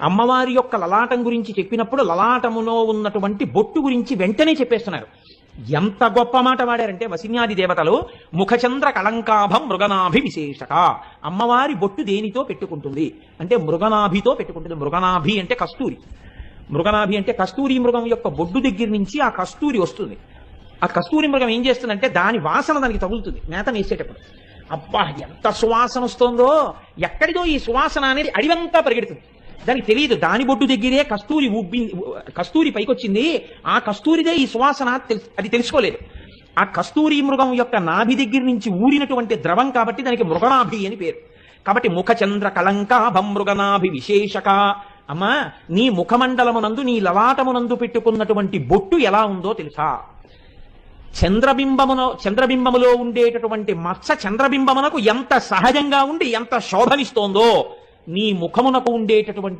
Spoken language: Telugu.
అమ్మవారి యొక్క లలాటం గురించి చెప్పినప్పుడు లలాటములో ఉన్నటువంటి బొట్టు గురించి వెంటనే చెప్పేస్తున్నారు. ఎంత గొప్ప మాట వాడారంటే వసిన్యాది దేవతలు ముఖచంద్ర కళంకాభం మృగనాభి విశేషక. అమ్మవారి బొట్టు దేనితో పెట్టుకుంటుంది అంటే మృగనాభితో పెట్టుకుంటుంది. మృగనాభి అంటే కస్తూరి. మృగనాభి అంటే కస్తూరి మృగం యొక్క బొడ్డు దగ్గర నుంచి ఆ కస్తూరి వస్తుంది. ఆ కస్తూరి మృగం ఏం చేస్తుందంటే దాని వాసన దానికి తగులుతుంది మేత వేసేటప్పుడు. అబ్బా ఎంత సువాసన వస్తుందో, ఎక్కడిదో ఈ సువాసన అనేది అడివంతా పరిగెడుతుంది. దానికి తెలియదు దాని బొడ్డు దగ్గరే కస్తూరి పైకొచ్చింది, ఆ కస్తూరిదే ఈ సువాసన అది తెలుసుకోలేదు. ఆ కస్తూరి మృగం యొక్క నాభి దగ్గర నుంచి ఊరినటువంటి ద్రవం కాబట్టి దానికి మృగనాభి అని పేరు. కాబట్టి ముఖచంద్ర కళంకాభం మృగనాభి విశేషక. అమ్మా, నీ ముఖమండలమునందు నీ లలాటమునందు పెట్టుకున్నటువంటి బొట్టు ఎలా ఉందో తెలుసా? చంద్రబింబములో ఉండేటటువంటి మత్స చంద్రబింబమునకు ఎంత సహజంగా ఉండి ఎంత శోభనిస్తోందో నీ ముఖమునకు ఉండేటటువంటి